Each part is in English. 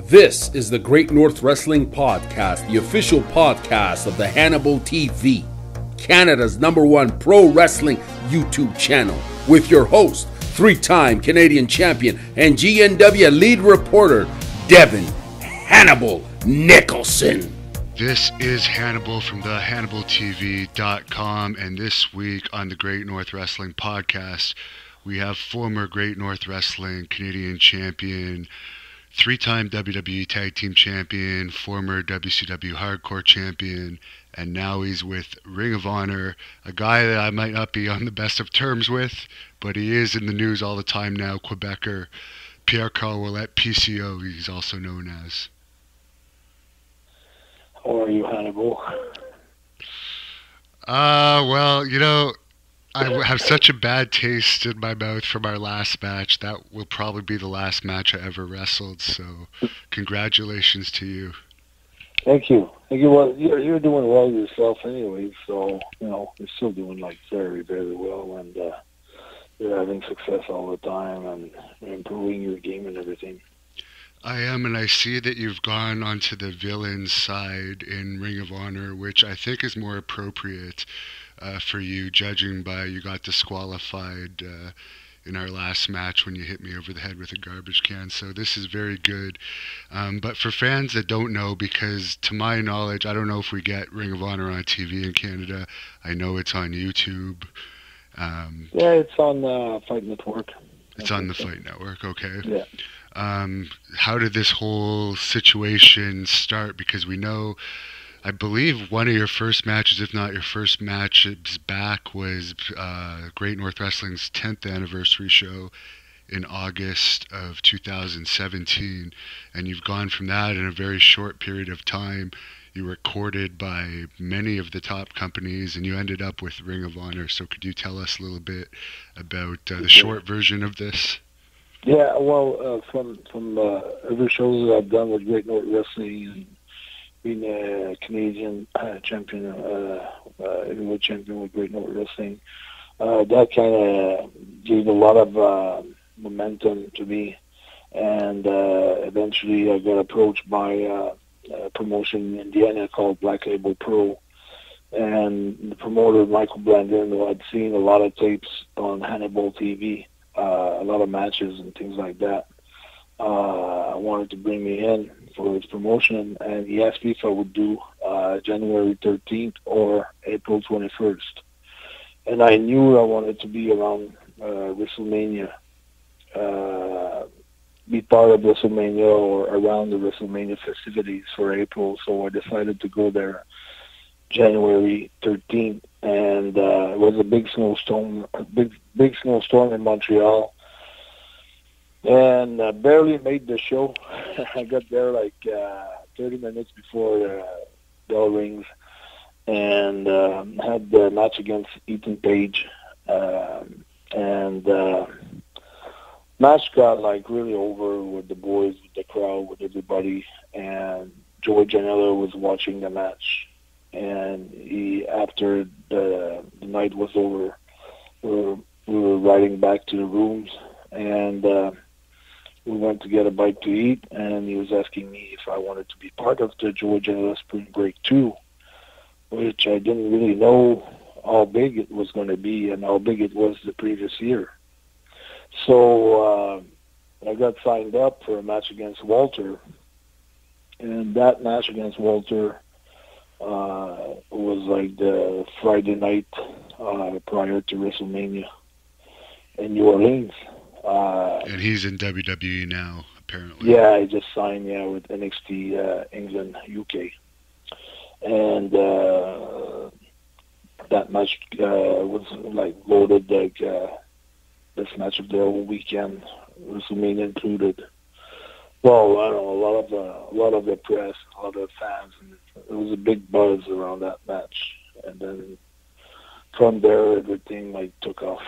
This is the Great North Wrestling Podcast, the official podcast of the HANNIBAL TV, Canada's #1 pro wrestling YouTube channel, with your host, 3-time Canadian champion and GNW lead reporter, Devin Hannibal Nicholson. This is Hannibal from the HannibalTV.com, and this week on the Great North Wrestling Podcast, we have former Great North Wrestling Canadian champion, 3-time WWE Tag Team Champion, former WCW Hardcore Champion, and now he's with Ring of Honor, a guy that I might not be on the best of terms with, but he is in the news all the time now, Quebecer, Pierre Carl Ouellet, PCO, he's also known as. How are you, Hannibal? Well, you know, I have such a bad taste in my mouth from our last match. That will probably be the last match I ever wrestled, so congratulations to you. Thank you. Well, you're doing well yourself anyway, so, you know, you're still doing, very, very well, and you're having success all the time, and improving your game and everything. I am, and I see that you've gone onto the villain side in Ring of Honor, which I think is more appropriate for you, judging by you got disqualified in our last match when you hit me over the head with a garbage can. So this is very good. But for fans that don't know, because to my knowledge, I don't know if we get Ring of Honor on TV in Canada. I know it's on YouTube. Yeah, it's on Fight Network. It's on the Fight Network, okay. Yeah. How did this whole situation start? Because we know, I believe one of your first matches, if not your first match back, was Great North Wrestling's 10th anniversary show in August of 2017. And you've gone from that in a very short period of time. You were courted by many of the top companies, and you ended up with Ring of Honor. So could you tell us a little bit about the short version of this? Yeah, well, from other shows that I've done with Great North Wrestling and being a Canadian champion, heavyweight champion with Great North Wrestling, that kind of gave a lot of momentum to me. And eventually I got approached by a promotion in Indiana called Black Label Pro. And the promoter, Michael Blandin, who I'd seen a lot of tapes on HANNIBAL TV, a lot of matches and things like that, wanted to bring me in for his promotion, and he asked me if I would do January 13th or April 21st. And I knew I wanted to be around Wrestlemania, be part of Wrestlemania or around the Wrestlemania festivities for April, so I decided to go there January 13th, and it was a big snowstorm in Montreal, and barely made the show. I got there 30 minutes before the bell rings, and had the match against Ethan Page, and match got really over with the boys, with the crowd, with everybody, and Joey Janela was watching the match. And after the night was over, we were riding back to the rooms, and we went to get a bite to eat, and he was asking me if I wanted to be part of the Joey Janela Spring Break 2, which I didn't really know how big it was going to be and how big it was the previous year. So I got signed up for a match against Walter, and that match against Walter was the Friday night prior to WrestleMania in New Orleans. And he's in WWE now, apparently. Yeah, I just signed with NXT England, UK. And that match was loaded, this match of the whole weekend, WrestleMania included. Well, I don't know, a lot of the press, a lot of fans, and it was a big buzz around that match. And then from there, everything took off.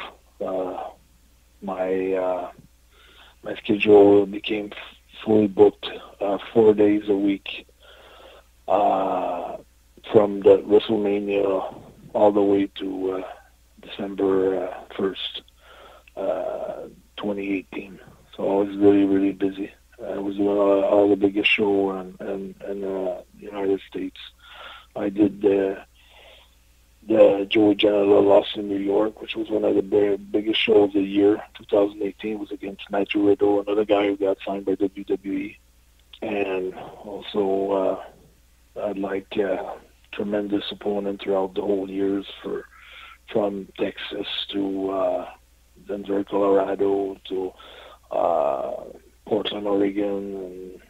My schedule became fully booked 4 days a week from the WrestleMania all the way to December 1st, 2018. So I was really, really busy. It was all the biggest show in the United States. I did the Joey Janela loss in New York, which was one of the biggest shows of the year. 2018 was against Matthew Riddle, another guy who got signed by WWE. And also, I'd like tremendous opponent throughout the whole years from Texas to Denver, Colorado to Portland, Oregon,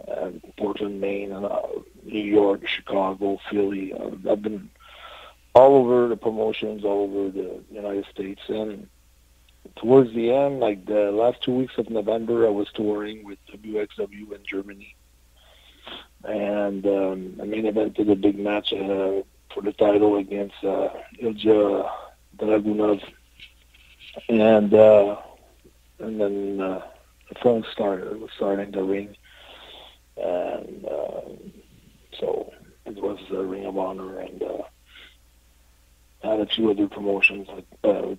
and Portland, Maine, and New York, Chicago, Philly. I've been all over the promotions, all over the United States. And towards the end, like the last 2 weeks of November, I was touring with WXW in Germany. And I main evented a big match for the title against Ilja Dragunov. And then the phone was starting to ring. And so it was Ring of Honor, and I had a few other promotions like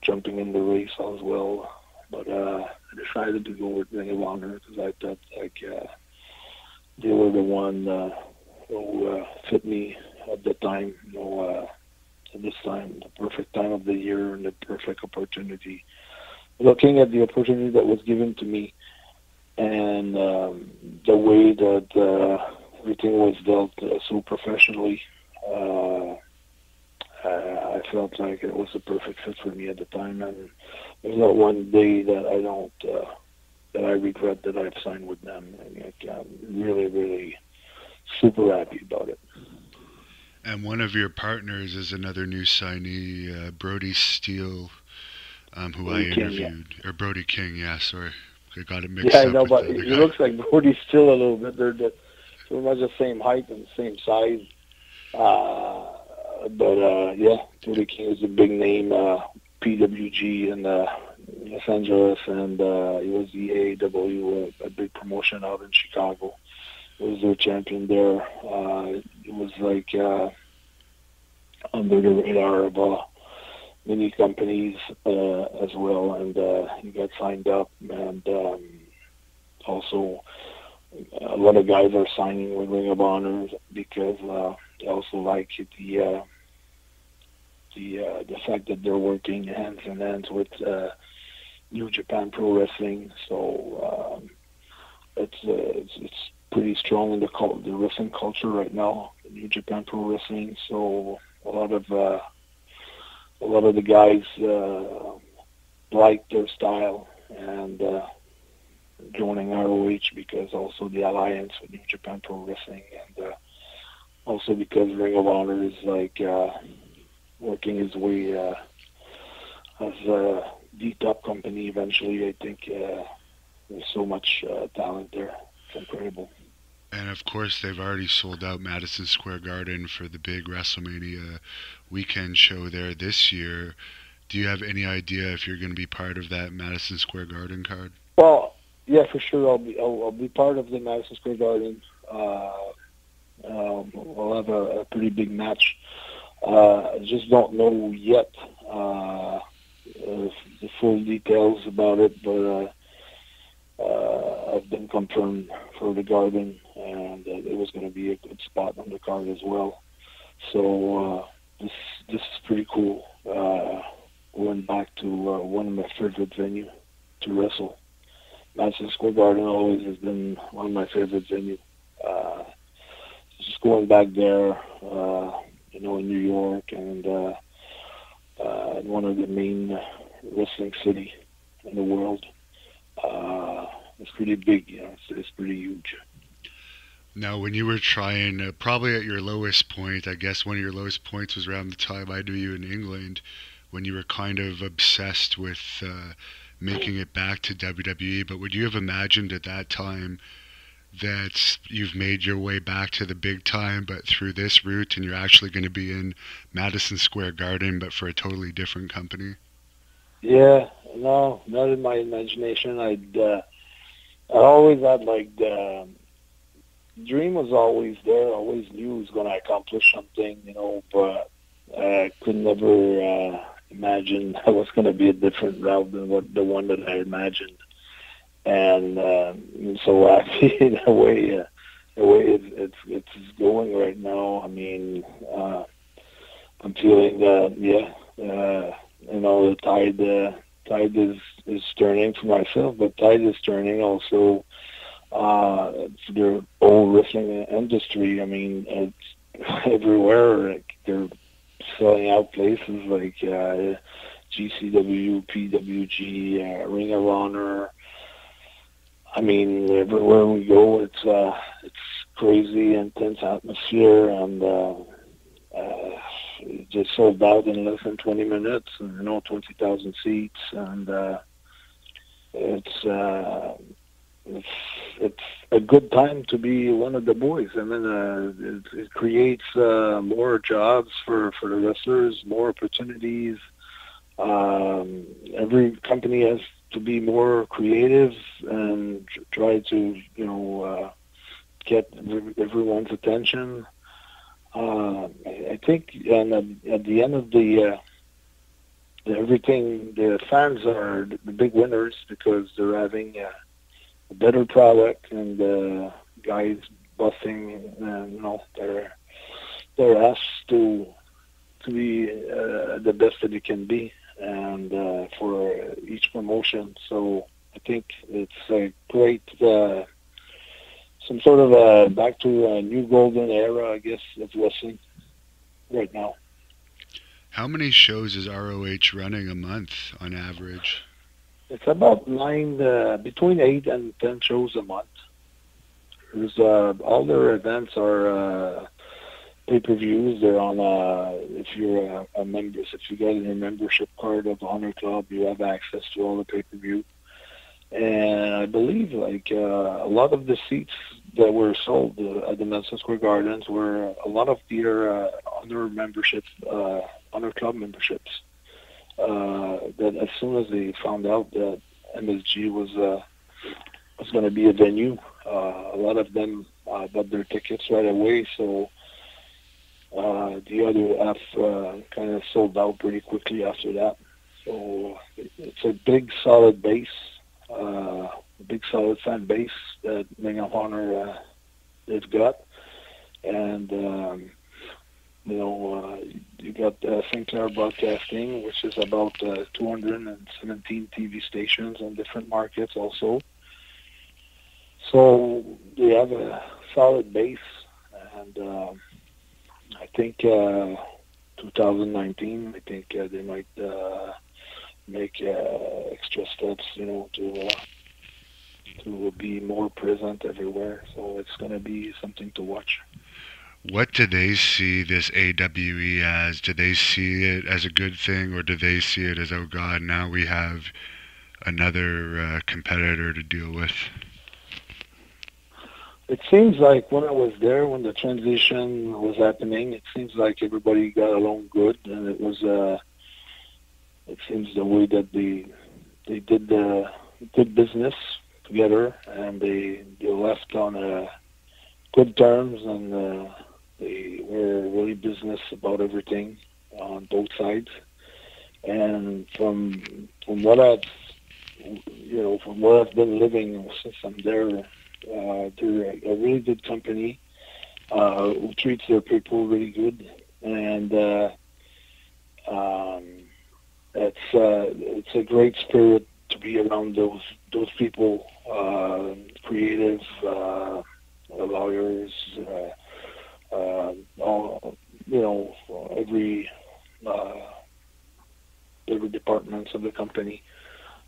jumping in the race as well. But I decided to go with Ring of Honor because I thought they were the one who fit me at the time. At this time, the perfect time of the year and the perfect opportunity. Looking at the opportunity that was given to me, and the way that everything was dealt so professionally, I felt like it was a perfect fit for me at the time, and there's not one day that that I regret that I've signed with them. I'm really, really super happy about it. And one of your partners is another new signee, Brody Steele, who I interviewed. Yeah. Or Brody King, yeah, sorry. I got it mixed up. Yeah, I know, but he looks like Brody Steele a little bit. They're pretty much the same height and the same size. But Brody King is a big name, PWG in Los Angeles, and he was the AAW, a big promotion out in Chicago. He was their champion there. It was like under the radar of many companies as well, and he got signed up, and also a lot of guys are signing with Ring of Honor because they also like the fact that they're working hands in hands with New Japan Pro Wrestling. So it's pretty strong in the wrestling culture right now, New Japan Pro Wrestling. So a lot of the guys like their style and joining ROH because also the alliance with New Japan Pro Wrestling, and also because Ring of Honor is like working his way as the top company eventually. I think there's so much talent there. It's incredible. And of course, they've already sold out Madison Square Garden for the big WrestleMania weekend show there this year. Do you have any idea if you're going to be part of that Madison Square Garden card? Well, yeah, for sure. I'll be part of the Madison Square Garden. We'll have a pretty big match. I just don't know yet the full details about it, but I've been confirmed for the Garden, and it was going to be a good spot on the card as well. So this is pretty cool. Going back to one of my favorite venues to wrestle. Madison Square Garden always has been one of my favorite venues. Just going back there, in New York, and one of the main wrestling city in the world. It's pretty big, it's pretty huge. Now, when you were trying, probably at your lowest point, I guess one of your lowest points was around the time I knew you in England, when you were kind of obsessed with making it back to WWE. But would you have imagined at that time that you've made your way back to the big time, but through this route, and you're actually going to be in Madison Square Garden, but for a totally different company? Yeah, no, not in my imagination. I always had the dream was always there. I always knew I was going to accomplish something, but I could never imagine I was going to be a different route than the one that I imagined. and I'm so happy in a way. The way it's going right now. I mean, I'm feeling that the tide is turning for myself, but tide is turning also for the whole wrestling industry. I mean, it's everywhere. Like, they're selling out places like GCW, PWG, Ring of Honor. I mean, everywhere we go, it's crazy, intense atmosphere, and it just sold out in less than 20 minutes. 20,000 seats, and it's a good time to be one of the boys. I mean, it creates more jobs for the wrestlers, more opportunities. Every company has to be more creative and try to, get everyone's attention. I think, and at the end of everything, the fans are the big winners because they're having a better product, and guys busting, they're asked to be the best that they can be, and for each promotion. So I think it's a great, some sort of back to a new golden era, I guess, of wrestling right now. How many shows is ROH running a month on average? It's about between 8 and 10 shows a month. There's all their events are pay-per-views. They're on, if you're a member, if you get a membership card of the Honor Club, you have access to all the pay-per-view. And I believe, a lot of the seats that were sold at the Madison Square Gardens were a lot of their Honor membership, Honor Club memberships. That as soon as they found out that MSG was going to be a venue, a lot of them bought their tickets right away. So the other half kind of sold out pretty quickly after that. So it's a big, solid base. A big solid fan base that Ring of Honor they've got, and you got Sinclair Broadcasting, which is about 217 TV stations in different markets also. So they have a solid base, and I think 2019, I think they might make extra steps, to be more present everywhere. So it's going to be something to watch. What do they see this AWE as? Do they see it as a good thing, or do they see it as, oh God, now we have another competitor to deal with? It seems like when I was there, when the transition was happening, it seems like everybody got along good, and it was it seems the way that they did the good business together, and they left on good terms, and they were really business about everything on both sides. And from what I've been living since I'm there, they're a really good company who treats their people really good, and it's a great spirit to be around those people, creative, lawyers, every departments of the company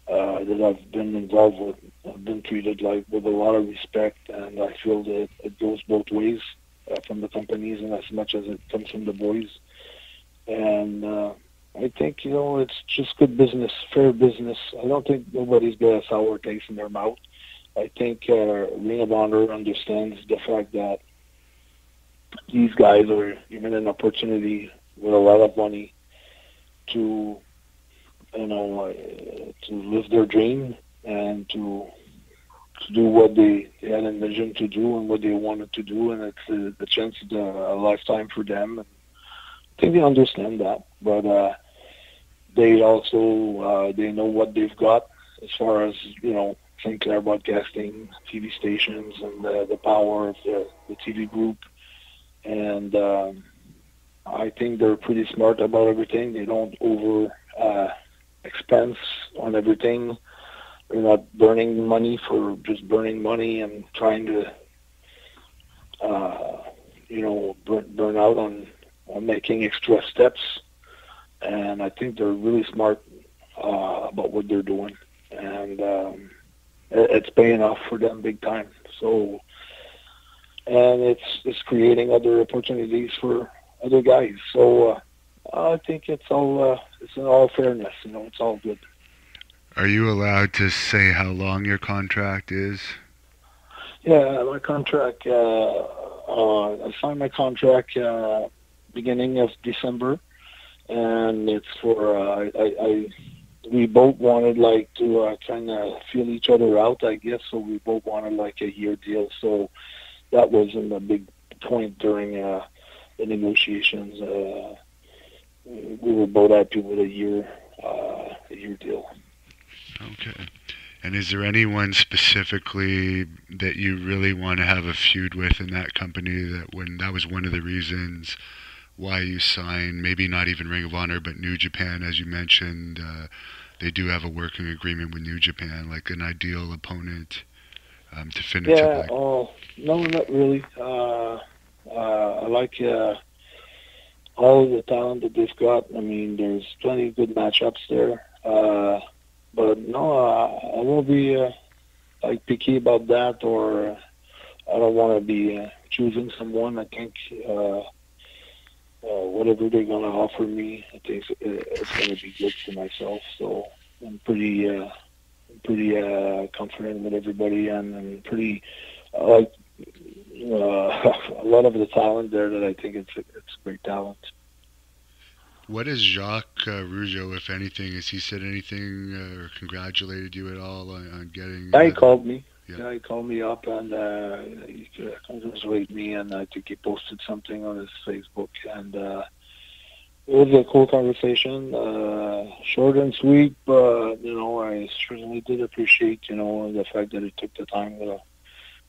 that I've been involved with. I've been treated with a lot of respect, and I feel that it goes both ways from the companies, and as much as it comes from the boys. And I think, it's just good business, fair business. I don't think nobody's got a sour taste in their mouth. I think Ring of Honor understands the fact that these guys are given an opportunity with a lot of money to, to live their dream and to do what they had envisioned to do and what they wanted to do, and it's the chance of a lifetime for them. And I think they understand that, but they also they know what they've got as far as St. Clair Broadcasting TV stations and the power of the TV group. And I think they're pretty smart about everything. They don't over expense on everything. They're not burning money for just burning money and trying to, burn out on making extra steps. And I think they're really smart about what they're doing. And it's paying off for them big time. So, and it's creating other opportunities for other guys. So I think it's in all fairness. It's all good. Are you allowed to say how long your contract is? Yeah, my contract. I signed my contract beginning of December, and it's for we both wanted to kind of feel each other out, I guess. So we both wanted a year deal. So that wasn't a big point during the negotiations. We were both happy with a year deal. Okay. And is there anyone specifically that you really want to have a feud with in that company that was one of the reasons why you signed, maybe not even Ring of Honor, but New Japan, as you mentioned, they do have a working agreement with New Japan, like an ideal opponent to finish it? Yeah, no, not really. I like all the talent that they've got. I mean, there's plenty of good matchups there. But no, I won't be picky about that, or I don't want to be choosing someone. I think whatever they're going to offer me, I think it's going to be good for myself. So I'm pretty confident with everybody, and I'm pretty a lot of the talent there that I think it's great talent. What has Jacques Rougeau, if anything, has he said anything or congratulated you at all on getting... He called me. Yeah, he called me up and he congratulated me, and I think he posted something on his Facebook. And it was a cool conversation, short and sweet, but, I certainly did appreciate, the fact that he took the time to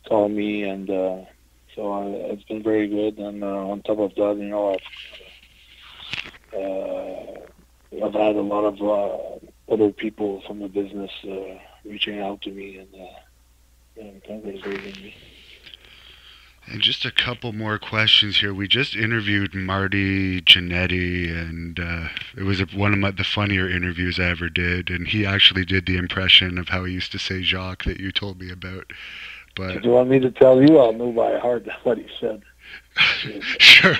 call me. And so it's been very good. And on top of that, I've had a lot of other people from the business reaching out to me and congratulating me. And just a couple more questions here. We just interviewed Marty Jannetty, and it was one of the funnier interviews I ever did. And he actually did the impression of how he used to say Jacques that you told me about. But do you want me to tell you? I'll know by heart what he said. Sure.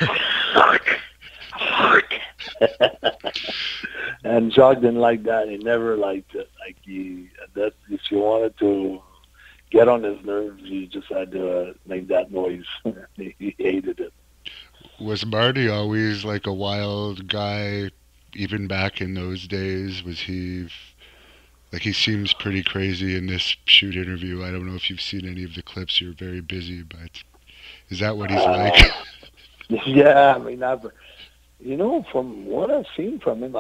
And Jacques didn't like that. He never liked it. That if you wanted to get on his nerves, you just had to make that noise. He hated it. Was Marty always a wild guy, even back in those days? Was he... he seems pretty crazy in this shoot interview. I don't know if you've seen any of the clips. You're very busy, but is that what he's like? Yeah, I mean, from what I've seen from him,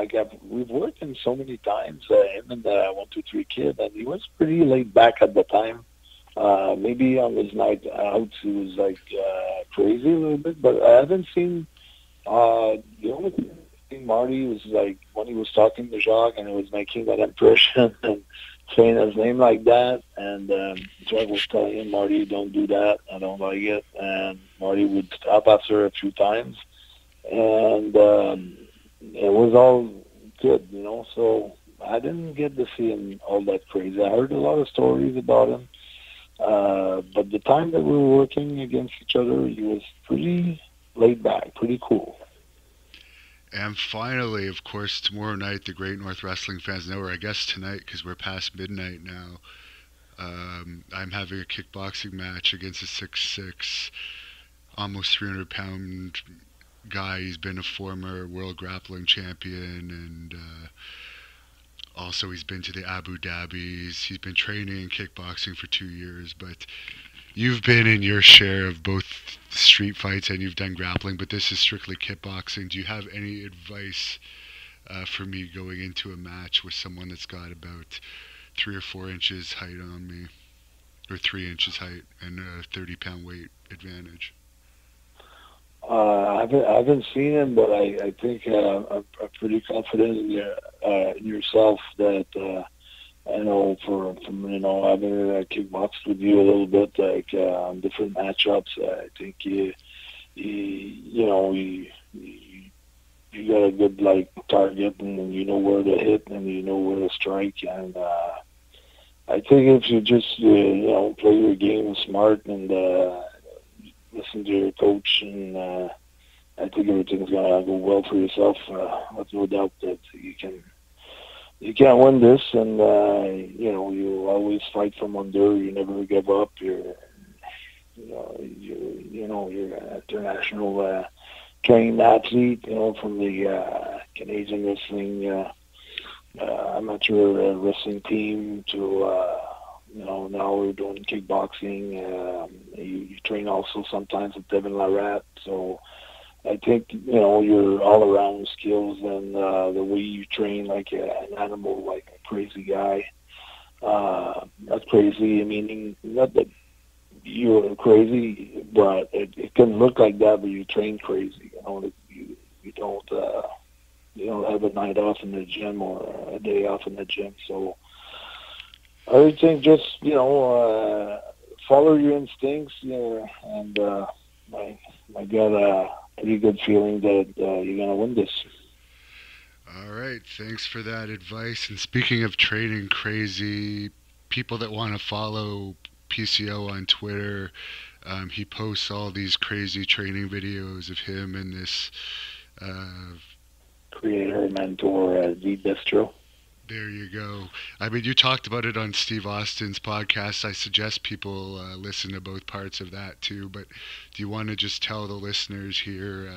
we've worked him so many times, him and the 1-2-3 Kid, and he was pretty laid back at the time. Maybe on his night out, he was crazy a little bit, but I haven't seen, the only thing Marty was when he was talking to Jacques and he was making that impression and saying his name like that, and Jacques was telling him, Marty, don't do that, I don't like it, and Marty would stop after a few times. And it was all good, so I didn't get to see him all that crazy. I heard a lot of stories about him, but the time that we were working against each other, he was pretty laid back, pretty cool. And finally, of course, tomorrow night, the Great North Wrestling fans know, or I guess tonight, because we're past midnight now, I'm having a kickboxing match against a 6'6", almost 300-pound guy. He's been a former world grappling champion, and also he's been to the Abu Dhabis. He's been training in kickboxing for 2 years, but you've been in your share of both street fights and you've done grappling, but this is strictly kickboxing. Do you have any advice for me going into a match with someone that's got about 3 or 4 inches height on me, or 3 inches height, and a 30-pound weight advantage. I haven't seen him, but I think I'm pretty confident in yourself that I know from having kickboxed with you a little bit, on different matchups. I think you got a good target, and you know where to hit, and you know where to strike, and I think if you just play your game smart and listen to your coach, and I think everything's gonna go well for yourself. There's no doubt that you can win this, and you always fight from under. You never give up. You're an international trained athlete. From the Canadian wrestling amateur wrestling team to now we're doing kickboxing. You train also sometimes with Devin Larratt. So I think, your all-around skills and the way you train like an animal, like a crazy guy. Not crazy, meaning not that you're crazy, but it can look like that, but you train crazy. You don't have a night off in the gym or a day off in the gym. So I think just, follow your instincts, and I got a pretty good feeling that you're going to win this. All right, thanks for that advice. And speaking of training crazy, people that want to follow PCO on Twitter, he posts all these crazy training videos of him and this creator, mentor, Z Bistro. There you go. I mean, you talked about it on Steve Austin's podcast. I suggest people listen to both parts of that too. But do you want to just tell the listeners here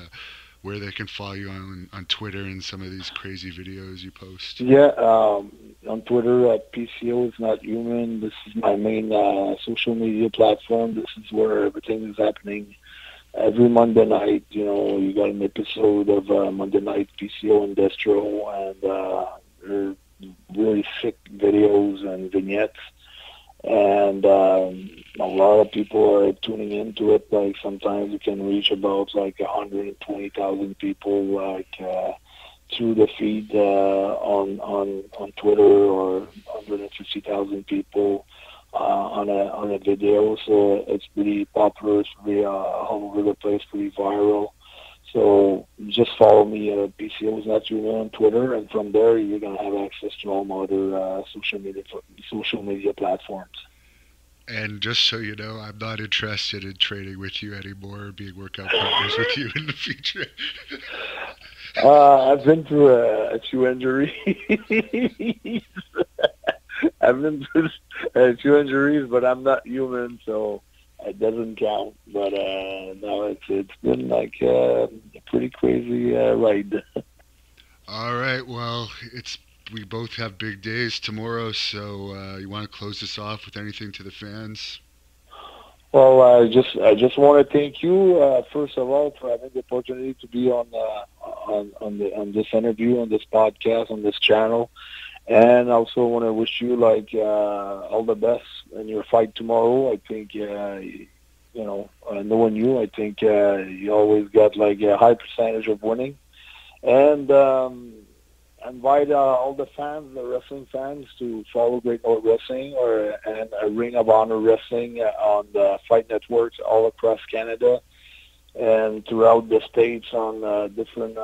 where they can follow you on Twitter and some of these crazy videos you post? Yeah, on Twitter at PCO is Not Human. This is my main social media platform. This is where everything is happening. Every Monday night, you got an episode of Monday Night PCO and Destro, and they're really sick videos and vignettes, and a lot of people are tuning into it. Like sometimes you can reach about 120,000 people through the feed on Twitter, or 150,000 people on a video. So it's pretty popular. It's pretty all over the place, pretty viral. So just follow me at PCO's Not Human on Twitter, and from there you're gonna have access to all my other social media platforms. And just so you know, I'm not interested in training with you anymore, or being workout partners with you in the future. I've been through a few injuries. I've been through a few injuries, but I'm not human, so it doesn't count. But no, it's been a pretty crazy ride. All right, well, we both have big days tomorrow, so you want to close this off with anything to the fans? Well, I just want to thank you first of all for having the opportunity to be on this interview, on this podcast, on this channel. And I also want to wish you all the best in your fight tomorrow. I think knowing you, I think you always got a high percentage of winning. And invite all the fans, the wrestling fans, to follow Great North Wrestling and Ring of Honor Wrestling on the Fight Networks all across Canada and throughout the States on different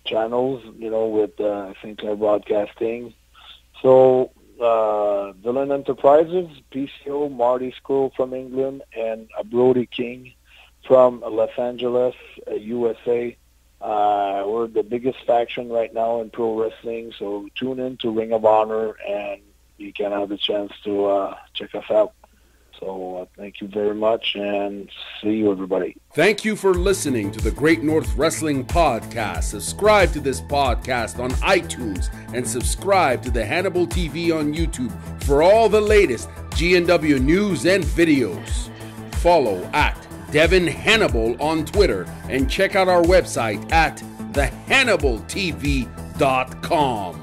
channels, with Sinclair Broadcasting. So Villain Enterprises, PCO, Marty Scurll from England, and Brody King from Los Angeles, USA. We're the biggest faction right now in pro wrestling, so tune in to Ring of Honor and you can have a chance to check us out. So thank you very much, and see you, everybody. Thank you for listening to the Great North Wrestling Podcast. Subscribe to this podcast on iTunes and subscribe to the Hannibal TV on YouTube for all the latest GNW news and videos. Follow at Devin Hannibal on Twitter and check out our website at thehannibaltv.com.